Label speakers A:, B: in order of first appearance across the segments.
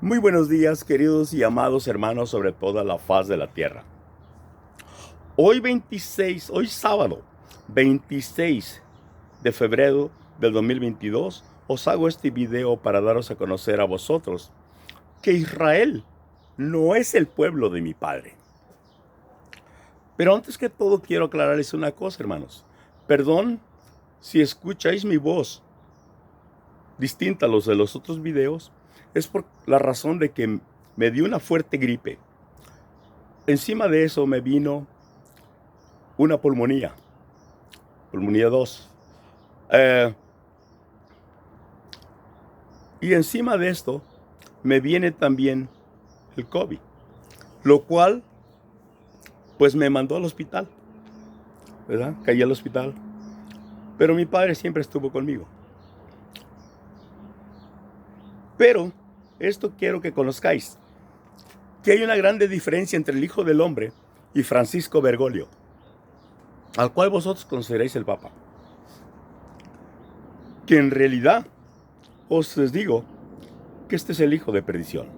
A: Muy buenos días, queridos y amados hermanos sobre toda la faz de la tierra. Hoy sábado 26 de febrero del 2022, os hago este video para daros a conocer a vosotros que Israel no es el pueblo de mi Padre. Pero antes que todo quiero aclararles una cosa, hermanos. Perdón si escucháis mi voz distinta a los de los otros videos, es por la razón de que me dio una fuerte gripe. Encima de eso me vino una pulmonía 2. Y encima de esto me viene también el COVID, lo cual pues me mandó al hospital, ¿verdad? Caí al hospital, pero mi Padre siempre estuvo conmigo. Pero esto quiero que conozcáis, que hay una grande diferencia entre el Hijo del Hombre y Francisco Bergoglio, al cual vosotros consideráis el Papa. Que en realidad os les digo que este es el hijo de perdición.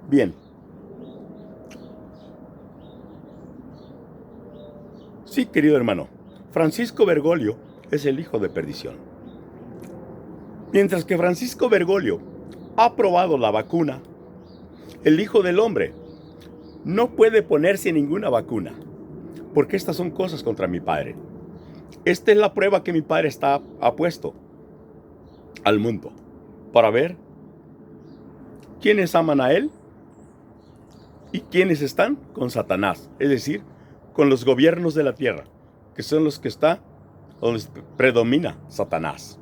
A: Bien. Sí, querido hermano, Francisco Bergoglio es el hijo de perdición. Mientras que Francisco Bergoglio ha aprobado la vacuna, el Hijo del Hombre no puede ponerse ninguna vacuna, porque estas son cosas contra mi Padre. Esta es la prueba que mi Padre ha puesto al mundo, para ver quiénes aman a Él y quiénes están con Satanás, es decir, con los gobiernos de la tierra, que son los que donde predomina Satanás.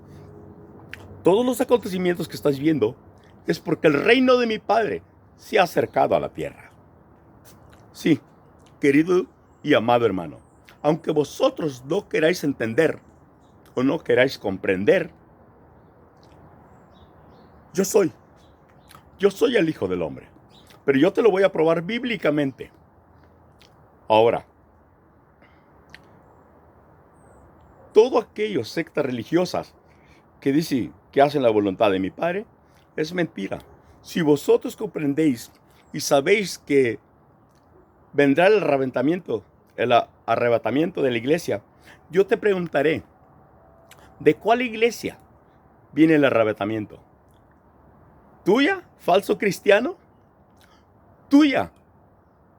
A: Todos los acontecimientos que estáis viendo es porque el reino de mi Padre se ha acercado a la tierra. Sí, querido y amado hermano, aunque vosotros no queráis entender o no queráis comprender, yo soy el Hijo del Hombre, pero yo te lo voy a probar bíblicamente. Ahora, todo aquello sectas religiosas que dicen que hacen la voluntad de mi Padre es mentira. Si vosotros comprendéis y sabéis que vendrá el arrebatamiento de la iglesia, yo te preguntaré, ¿de cuál iglesia viene el arrebatamiento? ¿Tuya, falso cristiano? ¿Tuya,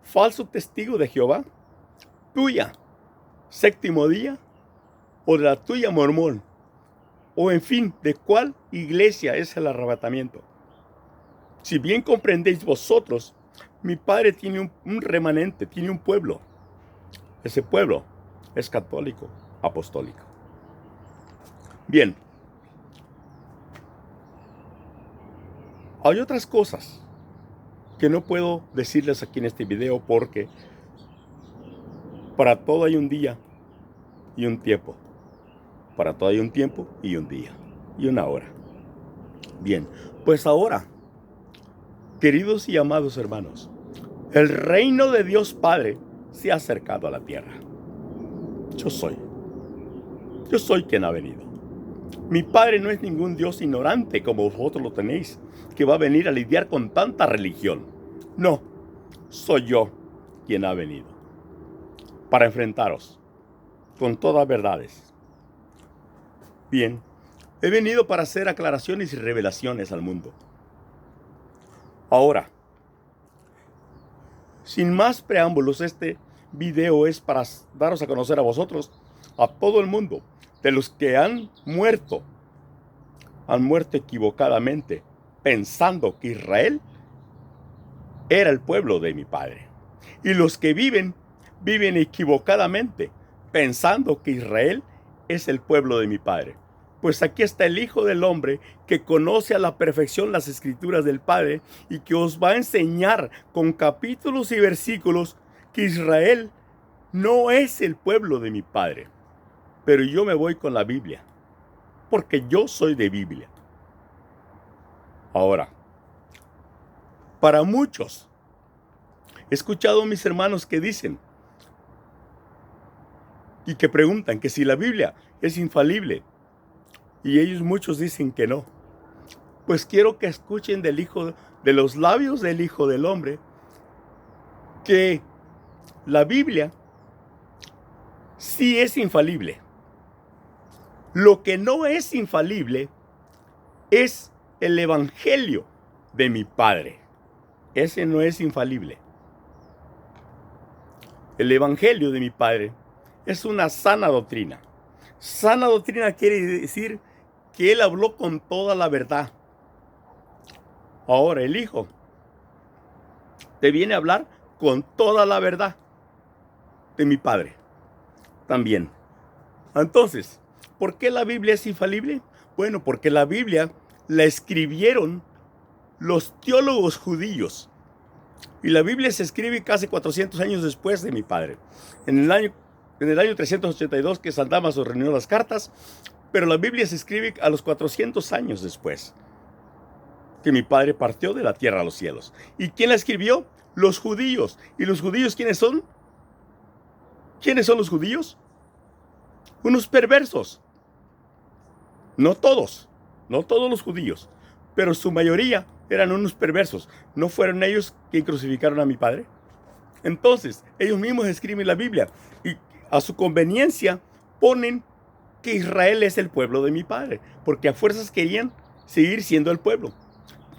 A: falso testigo de Jehová? ¿Tuya, séptimo día? ¿O de la tuya, mormón? O en fin, ¿de cuál iglesia es el arrebatamiento? Si bien comprendéis vosotros, mi Padre tiene un remanente, tiene un pueblo. Ese pueblo es católico, apostólico. Bien. Hay otras cosas que no puedo decirles aquí en este video porque para todo hay un día y un tiempo. Para todo hay un tiempo y un día y una hora. Bien, pues ahora, queridos y amados hermanos, el reino de Dios Padre se ha acercado a la tierra. Yo soy quien ha venido. Mi Padre no es ningún Dios ignorante como vosotros lo tenéis, que va a venir a lidiar con tanta religión. No, soy yo quien ha venido para enfrentaros con todas verdades. Bien, he venido para hacer aclaraciones y revelaciones al mundo. Ahora, sin más preámbulos, este video es para daros a conocer a vosotros, a todo el mundo, de los que han muerto equivocadamente, pensando que Israel era el pueblo de mi Padre. Y los que viven equivocadamente, pensando que Israel es el pueblo de mi Padre. Pues aquí está el Hijo del Hombre que conoce a la perfección las escrituras del Padre y que os va a enseñar con capítulos y versículos que Israel no es el pueblo de mi Padre. Pero yo me voy con la Biblia, porque yo soy de Biblia. Ahora, para muchos, he escuchado a mis hermanos que dicen y que preguntan que si la Biblia es infalible, y ellos muchos dicen que no. Pues quiero que escuchen de los labios del Hijo del Hombre, que la Biblia sí es infalible. Lo que no es infalible es el Evangelio de mi Padre. Ese no es infalible. El Evangelio de mi Padre es una sana doctrina. Sana doctrina quiere decir que Él habló con toda la verdad. Ahora el Hijo te viene a hablar con toda la verdad de mi Padre también. Entonces, ¿por qué la Biblia es infalible? Bueno, porque la Biblia la escribieron los teólogos judíos. Y la Biblia se escribe casi 400 años después de mi Padre. En el año 382 que San Damaso reunió las cartas, pero la Biblia se escribe a los 400 años después que mi Padre partió de la tierra a los cielos. ¿Y quién la escribió? Los judíos. ¿Y los judíos quiénes son? ¿Quiénes son los judíos? Unos perversos. No todos los judíos, pero su mayoría eran unos perversos. ¿No fueron ellos quienes crucificaron a mi Padre? Entonces, ellos mismos escriben la Biblia y a su conveniencia ponen que Israel es el pueblo de mi Padre, porque a fuerzas querían seguir siendo el pueblo.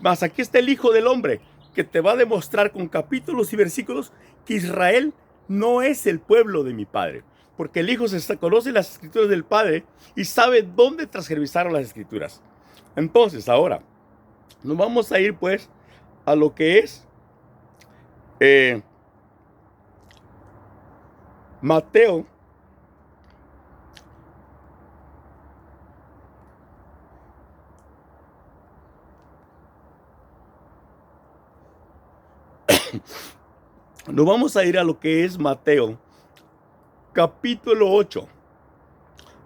A: Mas aquí está el Hijo del Hombre, que te va a demostrar con capítulos y versículos que Israel no es el pueblo de mi Padre, porque el Hijo conoce las Escrituras del Padre y sabe dónde transgresaron las Escrituras. Entonces, ahora, nos vamos a ir pues a lo que es Mateo Nos vamos a ir a lo que es Mateo, capítulo 8.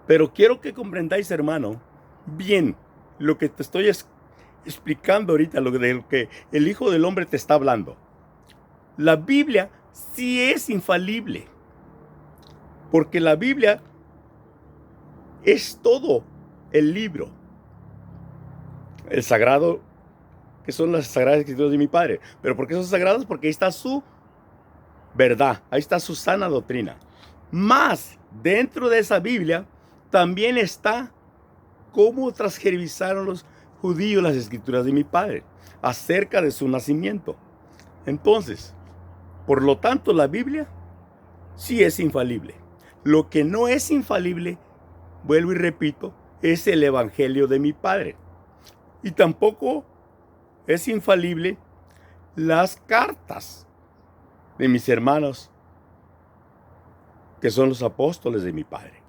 A: Pero quiero que comprendáis, hermano, bien lo que te estoy explicando ahorita, de lo que el Hijo del Hombre te está hablando. La Biblia sí es infalible, porque la Biblia es todo el libro, el sagrado, que son las sagradas escrituras de mi Padre. ¿Pero por qué son sagradas? Porque ahí está su verdad, ahí está su sana doctrina. Más dentro de esa Biblia también está cómo transgresaron los judíos las escrituras de mi Padre acerca de su nacimiento. Entonces, por lo tanto, la Biblia sí es infalible. Lo que no es infalible, vuelvo y repito, es el Evangelio de mi Padre. Y tampoco es infalible las cartas de mis hermanos, que son los apóstoles de mi Padre.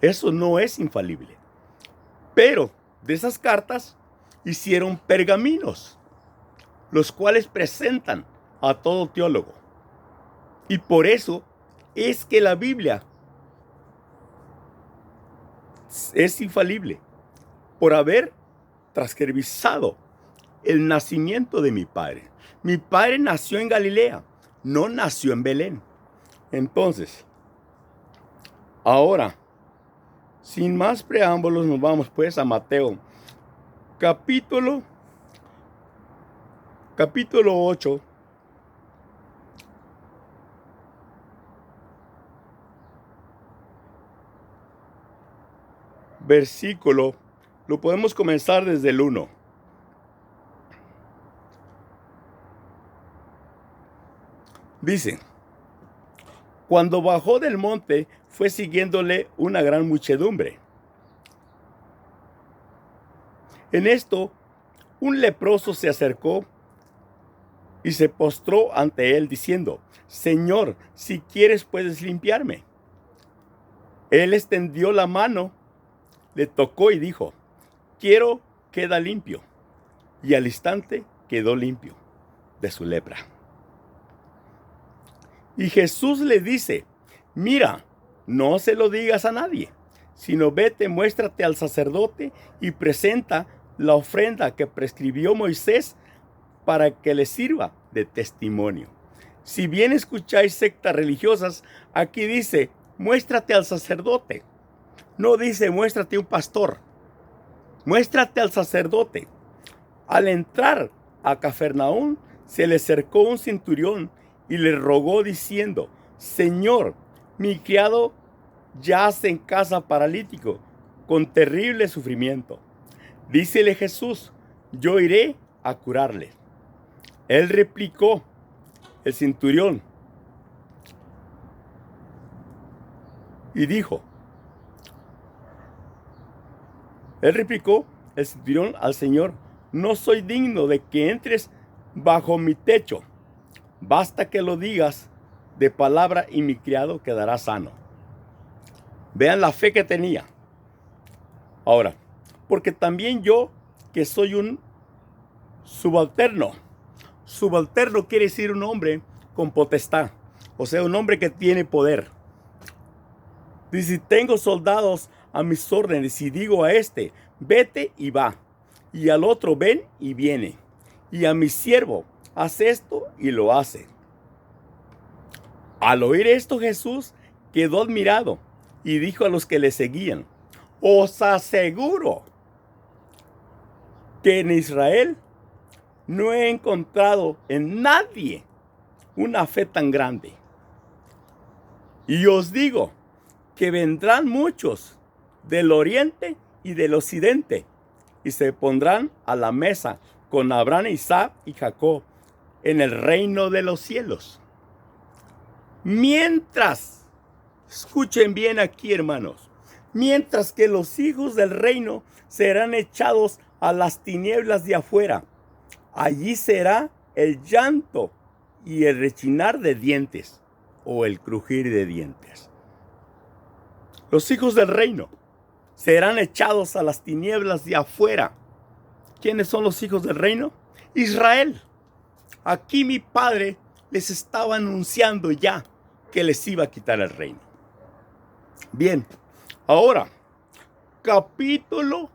A: Eso no es infalible. Pero de esas cartas hicieron pergaminos, los cuales presentan a todo teólogo. Y por eso es que la Biblia es infalible, por haber transgresado el nacimiento de mi Padre. Mi Padre nació en Galilea, no nació en Belén. Entonces, ahora, sin más preámbulos, nos vamos pues a Mateo, capítulo 8, versículo, lo podemos comenzar desde el 1. Dice: cuando bajó del monte, fue siguiéndole una gran muchedumbre. En esto, un leproso se acercó y se postró ante él, diciendo: Señor, si quieres puedes limpiarme. Él extendió la mano, le tocó y dijo: quiero, queda limpio. Y al instante quedó limpio de su lepra. Y Jesús le dice: mira, no se lo digas a nadie, sino vete, muéstrate al sacerdote y presenta la ofrenda que prescribió Moisés para que le sirva de testimonio. Si bien escucháis sectas religiosas, aquí dice: muéstrate al sacerdote. No dice: muéstrate a un pastor. Muéstrate al sacerdote. Al entrar a Cafarnaúm, se le acercó un centurión y le rogó diciendo: Señor, mi criado yace en casa paralítico, con terrible sufrimiento. Dícele Jesús: yo iré a curarle. Él replicó, el centurión, y dijo, al Señor: no soy digno de que entres bajo mi techo. Basta que lo digas de palabra y mi criado quedará sano. Vean la fe que tenía. Ahora, porque también yo, que soy un subalterno. Subalterno quiere decir un hombre con potestad, o sea, un hombre que tiene poder. Dice: tengo soldados a mis órdenes, y digo a este: vete, y va, y al otro: ven, y viene, y a mi siervo: haz esto, y lo hace. Al oír esto, Jesús quedó admirado y dijo a los que le seguían: os aseguro que en Israel no he encontrado en nadie una fe tan grande. Y os digo que vendrán muchos del oriente y del occidente, y se pondrán a la mesa con Abraham, Isaac y Jacob en el reino de los cielos. Mientras, escuchen bien aquí, hermanos, mientras que los hijos del reino serán echados a las tinieblas de afuera, allí será el llanto y el rechinar de dientes, o el crujir de dientes. Los hijos del reino serán echados a las tinieblas de afuera. ¿Quiénes son los hijos del reino? Israel. Aquí mi padre les estaba anunciando ya que les iba a quitar el reino. Bien, ahora, capítulo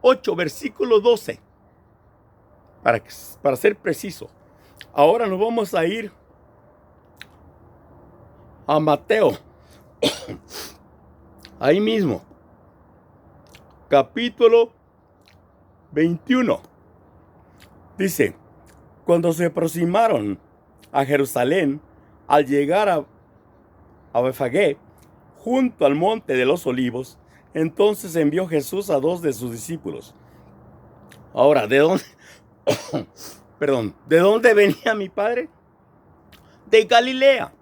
A: 8, versículo 12. Para ser preciso, ahora nos vamos a ir a Mateo. Ahí mismo, capítulo 21. Dice: cuando se aproximaron a Jerusalén, al llegar a Betfagé, junto al monte de los olivos, entonces envió Jesús a 2 de sus discípulos. Ahora, ¿de dónde? ¿De dónde venía mi padre? De Galilea.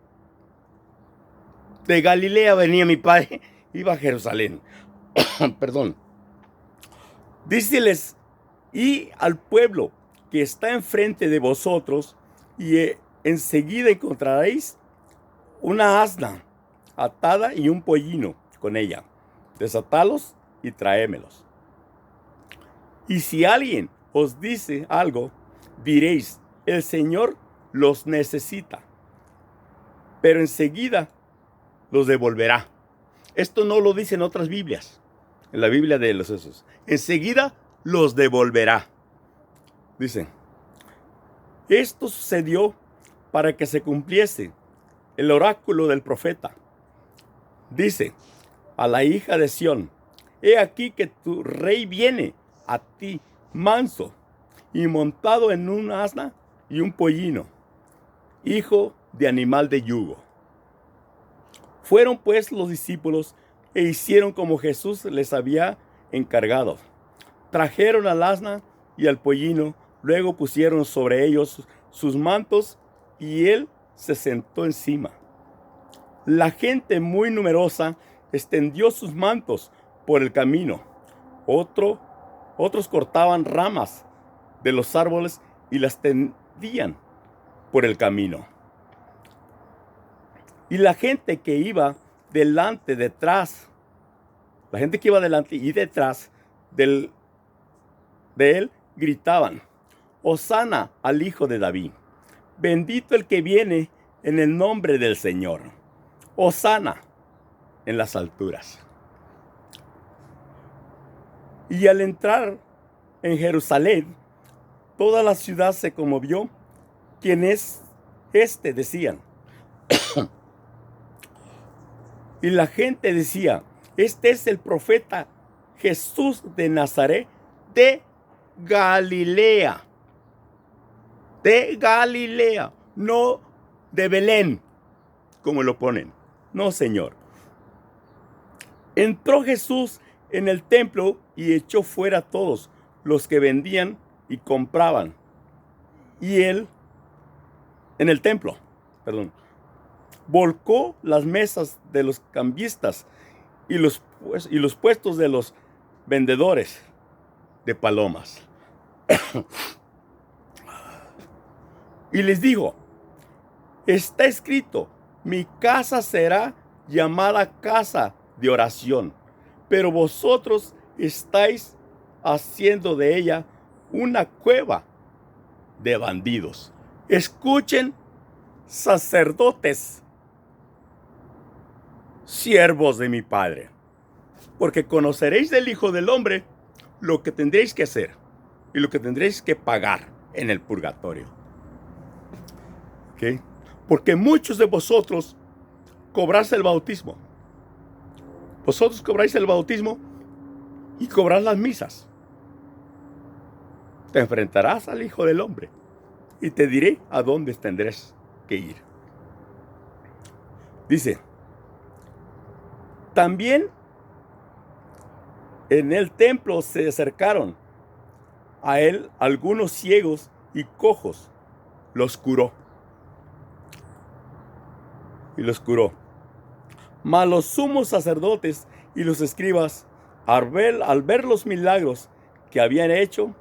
A: De Galilea venía mi padre, iba a Jerusalén. Díceles: y al pueblo que está enfrente de vosotros, y enseguida encontraréis una asna atada y un pollino con ella. Desatalos y traémelos. Y si alguien os dice algo, diréis: el Señor los necesita, pero enseguida los devolverá. Esto no lo dicen otras Biblias. En la Biblia de los Esos, enseguida los devolverá. Dicen: esto sucedió para que se cumpliese el oráculo del profeta. Dice a la hija de Sión: he aquí que tu rey viene a ti manso y montado en un asna y un pollino, hijo de animal de yugo. Fueron pues los discípulos e hicieron como Jesús les había encargado. Trajeron al asna y al pollino, luego pusieron sobre ellos sus mantos y él se sentó encima. La gente muy numerosa extendió sus mantos por el camino. Otros cortaban ramas de los árboles y las tendían por el camino. Y la gente que iba delante y detrás de él gritaban: Hosana al Hijo de David. Bendito el que viene en el nombre del Señor. Hosana en las alturas. Y al entrar en Jerusalén, toda la ciudad se conmovió. ¿Quién es este?, decían. Y la gente decía: este es el profeta Jesús de Nazaret de Galilea. De Galilea, no de Belén, como lo ponen. No, Señor. Entró Jesús en el templo y echó fuera a todos los que vendían y compraban. Y él, en el templo, volcó las mesas de los cambistas y los puestos de los vendedores de palomas. Y les dijo: está escrito, mi casa será llamada casa de oración, pero vosotros estáis haciendo de ella una cueva de bandidos. Escuchen, sacerdotes, siervos de mi Padre, porque conoceréis del Hijo del Hombre lo que tendréis que hacer y lo que tendréis que pagar en el purgatorio. ¿Okay? Porque muchos de vosotros cobráis el bautismo. Vosotros cobráis el bautismo y cobráis las misas. Te enfrentarás al Hijo del Hombre y te diré a dónde tendrás que ir. Dice, también en el templo se acercaron a él algunos ciegos y cojos. Los curó. Mas los sumos sacerdotes y los escribas, al ver los milagros que habían hecho,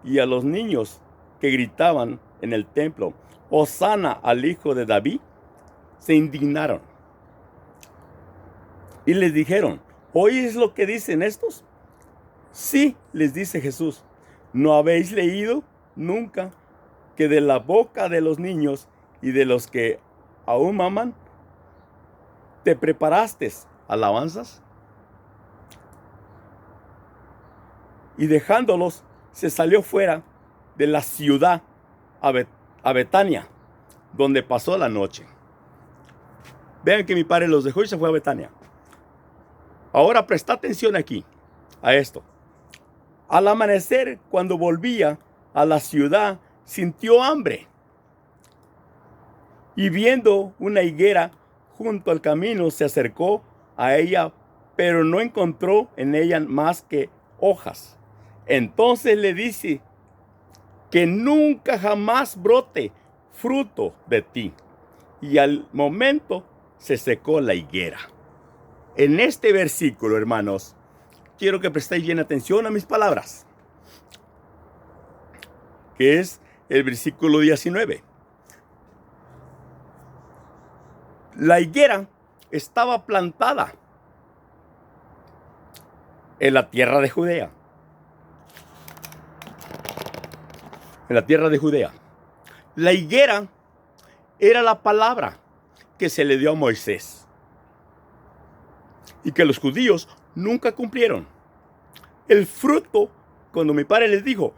A: y a los niños que gritaban en el templo, Hosana al Hijo de David, se indignaron. Y les dijeron, ¿oís lo que dicen estos? Sí, les dice Jesús, ¿no habéis leído nunca que de la boca de los niños y de los que aún maman, te preparaste alabanzas? Y dejándolos, se salió fuera de la ciudad a Betania, donde pasó la noche. Vean que mi padre los dejó y se fue a Betania. Ahora presta atención aquí, a esto. Al amanecer, cuando volvía a la ciudad, sintió hambre. Y viendo una higuera junto al camino, se acercó a ella, pero no encontró en ella más que hojas. Entonces le dice, que nunca jamás brote fruto de ti. Y al momento se secó la higuera. En este versículo, hermanos, quiero que prestéis bien atención a mis palabras, que es el versículo 19. La higuera estaba plantada en la tierra de Judea. La higuera era la palabra que se le dio a Moisés y que los judíos nunca cumplieron. El fruto, cuando mi padre le dijo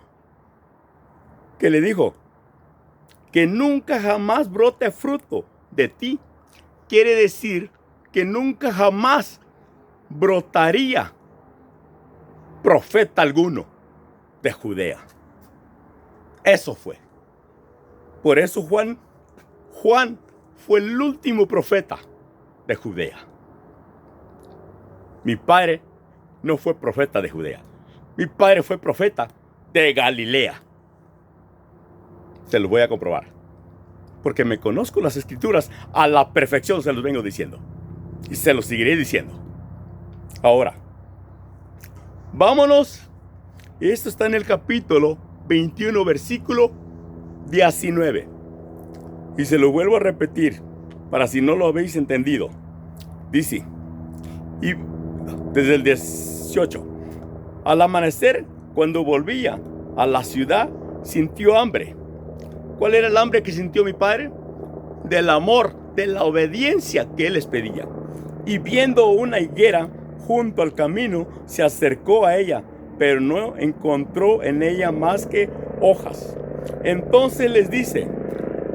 A: que nunca jamás brote fruto de ti, quiere decir que nunca jamás brotaría profeta alguno de Judea. Eso fue. Por eso Juan fue el último profeta de Judea. Mi padre no fue profeta de Judea. Mi padre fue profeta de Galilea. Se los voy a comprobar. Porque me conozco las escrituras a la perfección, se los vengo diciendo. Y se los seguiré diciendo. Ahora, vámonos. Esto está en el capítulo 21, versículo 19. Y se lo vuelvo a repetir, para si no lo habéis entendido. Dice, y desde el 18. Al amanecer, cuando volvía a la ciudad, sintió hambre. ¿Cuál era el hambre que sintió mi padre? Del amor, de la obediencia que él les pedía. Y viendo una higuera junto al camino, se acercó a ella, pero no encontró en ella más que hojas. Entonces les dice,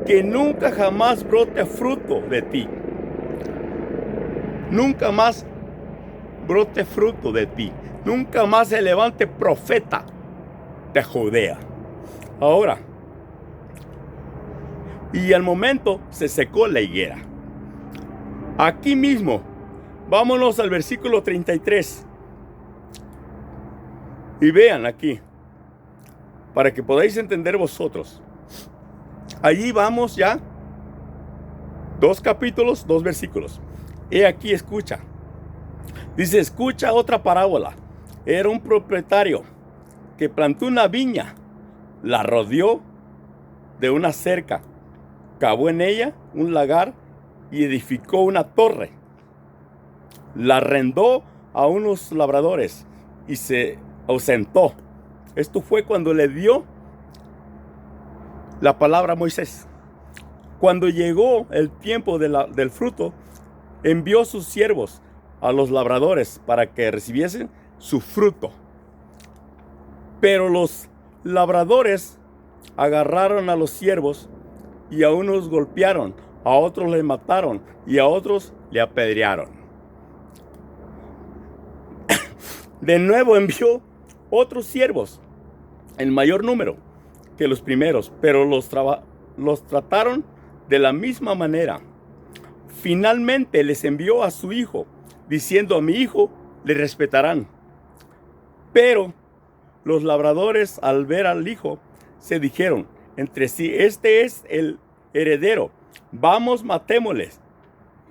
A: que nunca jamás brote fruto de ti. Nunca más brote fruto de ti. Nunca más se levante profeta de Judea. Ahora, y al momento se secó la higuera. Aquí mismo, vámonos al versículo 33. Y vean aquí, para que podáis entender vosotros. Allí vamos ya, 2 capítulos, 2 versículos. He aquí, escucha. Dice, escucha otra parábola. Era un propietario que plantó una viña, la rodeó de una cerca, cavó en ella un lagar y edificó una torre. La arrendó a unos labradores y se ausentó. Esto fue cuando le dio la palabra a Moisés. Cuando llegó el tiempo del fruto, envió sus siervos a los labradores para que recibiesen su fruto. Pero los labradores agarraron a los siervos y a unos golpearon, a otros le mataron y a otros le apedrearon. De nuevo envió otros siervos, en mayor número que los primeros, pero los trataron de la misma manera. Finalmente les envió a su hijo, diciendo, a mi hijo le respetarán. Pero los labradores, al ver al hijo, se dijeron entre sí, este es el heredero, vamos, matémosles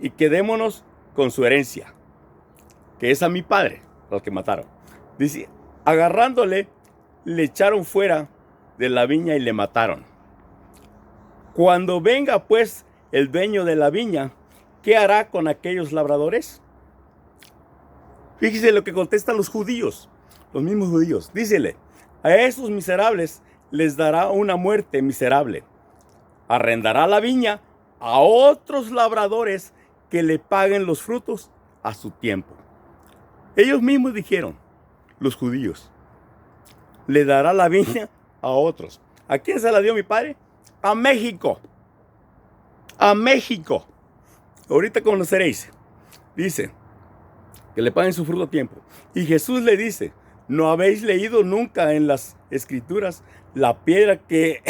A: y quedémonos con su herencia, que es a mi padre, los que mataron. Dice, agarrándole, le echaron fuera de la viña y le mataron. Cuando venga pues el dueño de la viña, ¿qué hará con aquellos labradores? Fíjese lo que contestan los judíos, los mismos judíos. Dícele, a esos miserables les dará una muerte miserable. Arrendará la viña a otros labradores que le paguen los frutos a su tiempo. Ellos mismos dijeron, los judíos, le dará la viña a otros. ¿A quién se la dio mi padre? A México. A México. Ahorita conoceréis. Dice, que le paguen su fruto a tiempo. Y Jesús le dice, ¿no habéis leído nunca en las escrituras la piedra que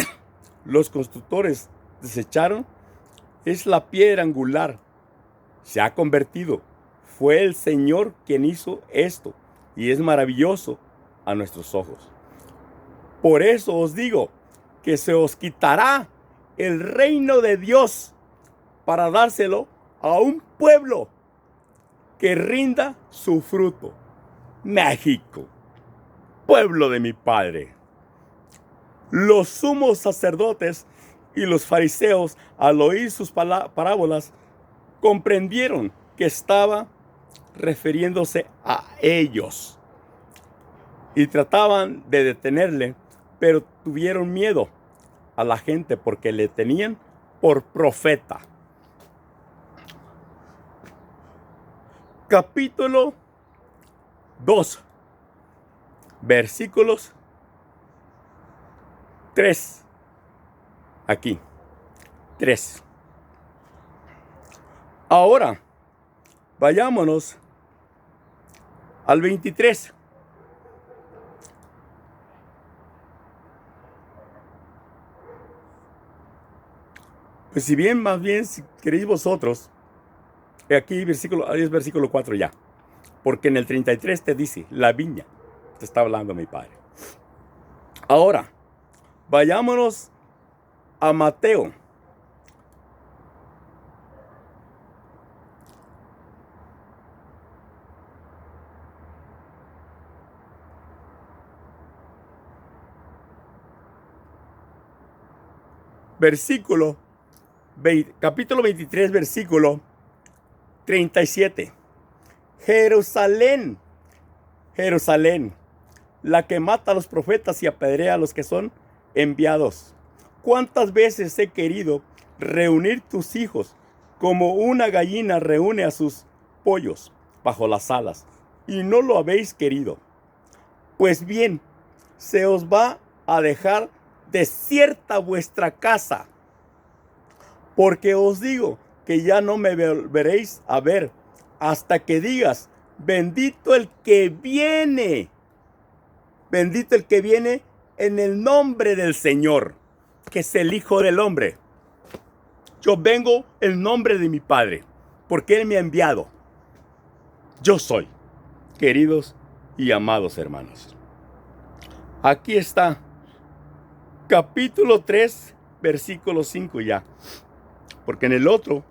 A: los constructores desecharon? Es la piedra angular. Se ha convertido. Fue el Señor quien hizo esto. Y es maravilloso a nuestros ojos. Por eso os digo que se os quitará el reino de Dios para dárselo a un pueblo que rinda su fruto. México, pueblo de mi Padre. Los sumos sacerdotes y los fariseos, al oír sus parábolas, comprendieron que estaba refiriéndose a ellos y trataban de detenerle, pero tuvieron miedo a la gente porque le tenían por profeta. Capítulo 2, versículos 3. Aquí, 3. Ahora, vayámonos al 23. Pues si bien, más bien, si queréis vosotros, aquí es versículo 4 ya. Porque en el 33 te dice, la viña, te está hablando mi padre. Ahora, vayámonos a Mateo. Capítulo 23, versículo 37. Jerusalén, Jerusalén, la que mata a los profetas y apedrea a los que son enviados. ¿Cuántas veces he querido reunir tus hijos como una gallina reúne a sus pollos bajo las alas, y no lo habéis querido? Pues bien, se os va a dejar desierta vuestra casa, porque os digo que ya no me volveréis a ver hasta que digas, bendito el que viene en el nombre del Señor, que es el Hijo del Hombre. Yo vengo en nombre de mi Padre, porque Él me ha enviado. Yo soy, queridos y amados hermanos. Aquí está, capítulo 3, versículo 5 ya. Porque en el otro,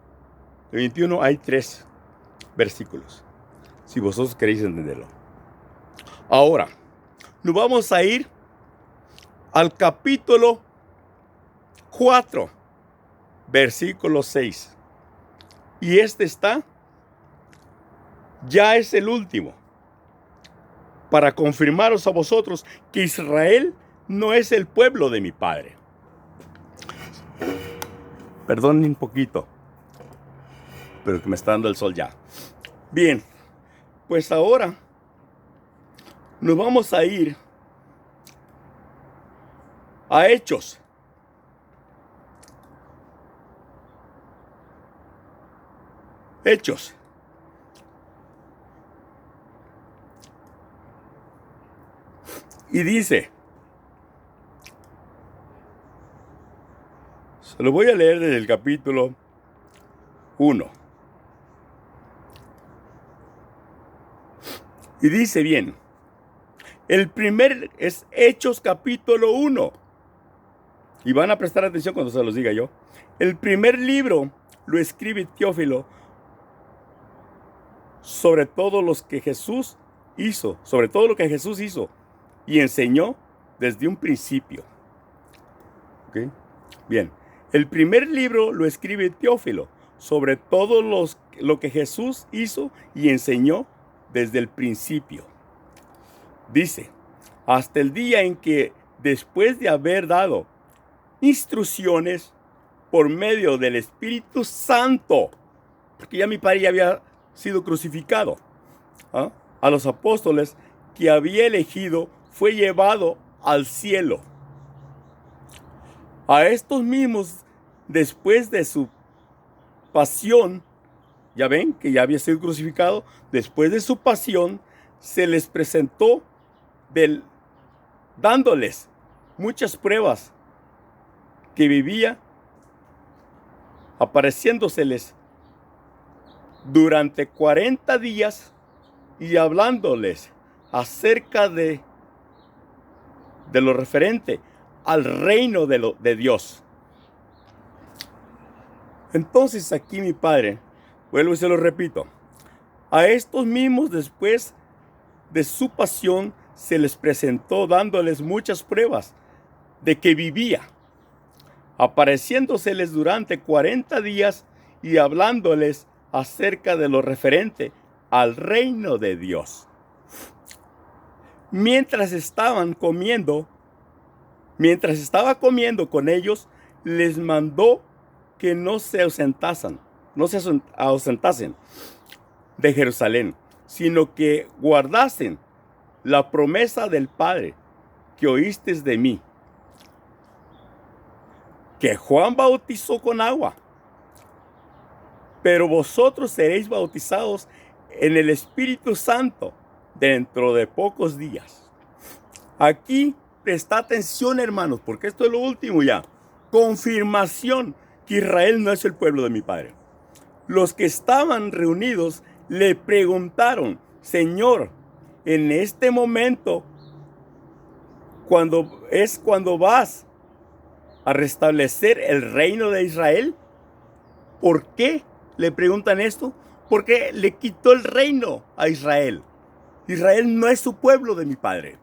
A: el 21, hay 3 versículos. Si vosotros queréis entenderlo. Ahora, nos vamos a ir al capítulo 4, versículo 6. Y ya es el último. Para confirmaros a vosotros que Israel no es el pueblo de mi Padre. Perdonen un poquito, pero que me está dando el sol ya. Bien, pues ahora nos vamos a ir a Hechos. Hechos. Y dice, se lo voy a leer desde el capítulo 1. Y dice bien, el primer es Hechos capítulo 1. Y van a prestar atención cuando se los diga yo. El primer libro lo escribe Teófilo sobre todo lo que Jesús hizo y enseñó desde un principio. ¿Okay? Bien, el primer libro lo escribe Teófilo sobre todo lo que Jesús hizo y enseñó desde el principio. Dice, hasta el día en que, después de haber dado instrucciones por medio del Espíritu Santo, porque ya mi Padre ya había sido crucificado, a los apóstoles que había elegido, fue llevado al cielo. A estos mismos, después de su pasión, ya ven que ya había sido crucificado, después de su pasión, se les presentó dándoles muchas pruebas que vivía, apareciéndoseles durante 40 días y hablándoles acerca de lo referente al reino de Dios. Entonces aquí mi Padre, vuelvo y se lo repito, a estos mismos después de su pasión se les presentó dándoles muchas pruebas de que vivía, apareciéndoseles durante 40 días y hablándoles acerca de lo referente al reino de Dios. Mientras estaba comiendo con ellos, les mandó que no se ausentasen de Jerusalén, sino que guardasen la promesa del Padre que oísteis de mí, que Juan bautizó con agua, pero vosotros seréis bautizados en el Espíritu Santo dentro de pocos días. Aquí presta atención, hermanos, porque esto es lo último ya. Confirmación que Israel no es el pueblo de mi Padre. Los que estaban reunidos le preguntaron, Señor, en este momento, cuando vas a restablecer el reino de Israel. ¿Por qué le preguntan esto? Porque le quitó el reino a Israel. Israel no es su pueblo de mi Padre.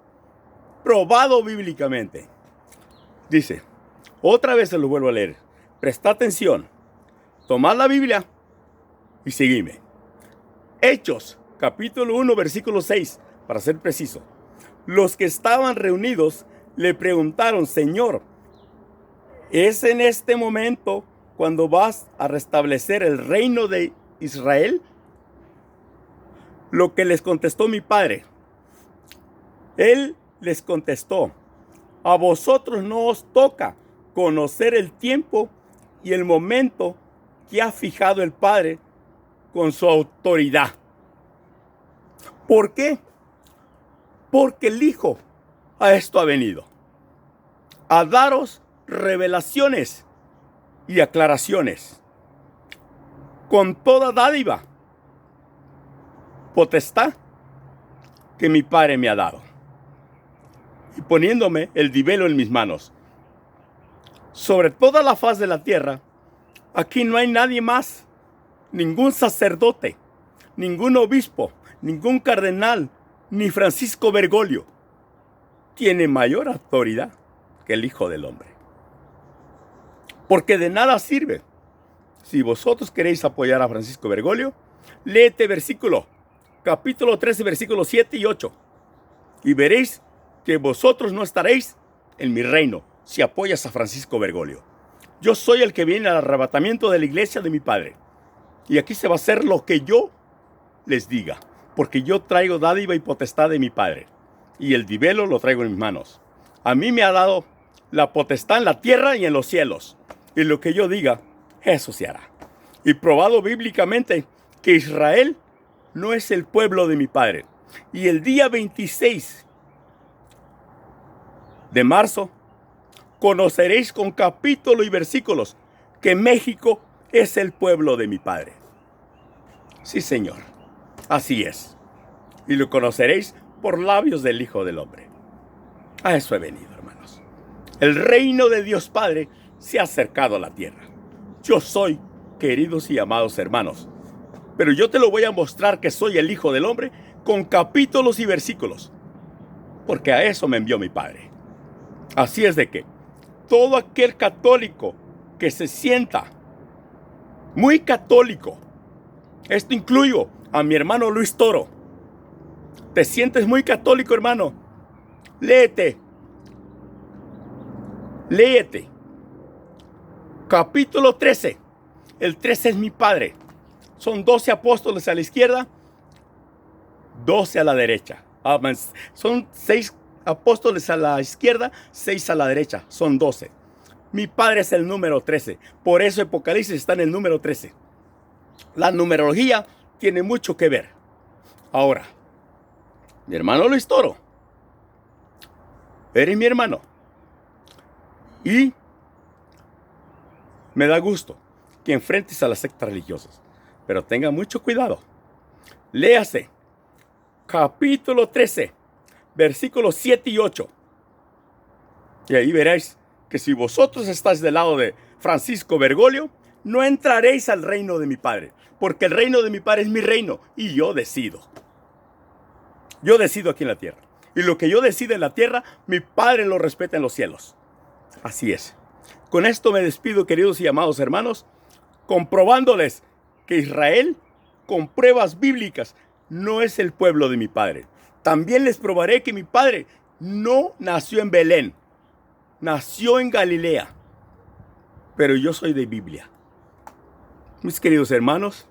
A: Probado bíblicamente. Dice, otra vez se lo vuelvo a leer. Presta atención. Tomad la Biblia y seguime. Hechos, capítulo 1, versículo 6, para ser preciso. Los que estaban reunidos le preguntaron, Señor, ¿es en este momento cuando vas a restablecer el reino de Israel? Lo que les contestó mi Padre. Él les contestó, a vosotros no os toca conocer el tiempo y el momento que ha fijado el Padre con su autoridad. ¿Por qué? Porque el Hijo a esto ha venido. a daros revelaciones y aclaraciones con toda dádiva, potestad que mi Padre me ha dado, y poniéndome el divelo en mis manos. Sobre toda la faz de la tierra, aquí no hay nadie más, ningún sacerdote, ningún obispo, ningún cardenal, ni Francisco Bergoglio tiene mayor autoridad que el Hijo del Hombre. Porque de nada sirve. Si vosotros queréis apoyar a Francisco Bergoglio, léete versículo, capítulo 13, versículos 7 y 8. Y veréis que vosotros no estaréis en mi reino si apoyas a Francisco Bergoglio. Yo soy el que viene al arrebatamiento de la iglesia de mi Padre. Y aquí se va a hacer lo que yo les diga, porque yo traigo dádiva y potestad de mi Padre, y el divelo lo traigo en mis manos. A mí me ha dado la potestad en la tierra y en los cielos, y lo que yo diga, eso se hará. Y probado bíblicamente que Israel no es el pueblo de mi Padre. Y el día 26 de marzo conoceréis con capítulo y versículos que México es el pueblo de mi Padre. Sí, Señor, así es. Y lo conoceréis por labios del Hijo del Hombre. A eso he venido, hermanos. El reino de Dios Padre se ha acercado a la tierra. Yo soy, queridos y amados hermanos, pero yo te lo voy a mostrar que soy el Hijo del Hombre con capítulos y versículos, porque a eso me envió mi Padre. Así es de que todo aquel católico que se sienta muy católico, esto incluyo a mi hermano Luis Toro, te sientes muy católico, hermano, léete capítulo 13. El 13 es mi Padre. Son 12 apóstoles a la izquierda, 12 a la derecha. Son 6 apóstoles a la izquierda, 6 a la derecha. Son 12. Mi Padre es el número 13. Por eso Apocalipsis está en el número 13. La numerología tiene mucho que ver. Ahora, mi hermano Luis Toro, eres mi hermano. Y me da gusto que enfrentes a las sectas religiosas. Pero tenga mucho cuidado. Léase capítulo 13, versículos 7 y 8. Y ahí veréis que si vosotros estáis del lado de Francisco Bergoglio, no entraréis al reino de mi Padre. Porque el reino de mi Padre es mi reino y yo decido. Yo decido aquí en la tierra. Y lo que yo decido en la tierra, mi Padre lo respeta en los cielos. Así es. Con esto me despido, queridos y amados hermanos, comprobándoles que Israel, con pruebas bíblicas, no es el pueblo de mi Padre. También les probaré que mi Padre no nació en Belén, nació en Galilea, pero yo soy de Biblia. Mis queridos hermanos,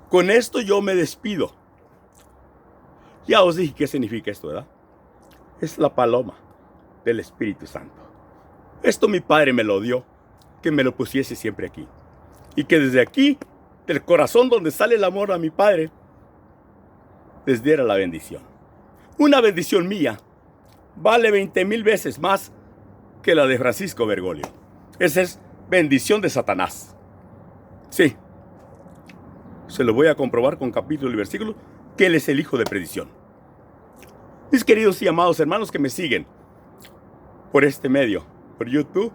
A: con esto yo me despido. Ya os dije qué significa esto, ¿verdad? Es la paloma del Espíritu Santo. Esto mi Padre me lo dio, que me lo pusiese siempre aquí. Y que desde aquí, del corazón donde sale el amor a mi Padre, les diera la bendición. Una bendición mía vale 20,000 veces más que la de Francisco Bergoglio. Esa es bendición de Satanás. Sí, se lo voy a comprobar con capítulo y versículo, que él es el hijo de perdición. Mis queridos y amados hermanos que me siguen por este medio, por YouTube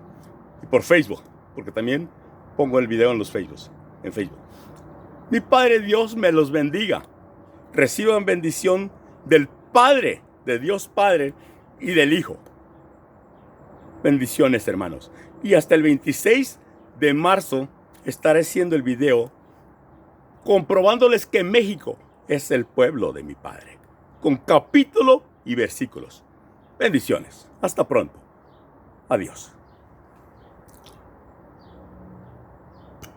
A: y por Facebook, porque también pongo el video en Facebook. Mi Padre Dios me los bendiga. Reciban bendición del Padre, de Dios Padre y del Hijo. Bendiciones, hermanos. Y hasta el 26 de marzo estaré haciendo el video comprobándoles que México es el pueblo de mi Padre, con capítulo y versículos. Bendiciones. Hasta pronto. Adiós.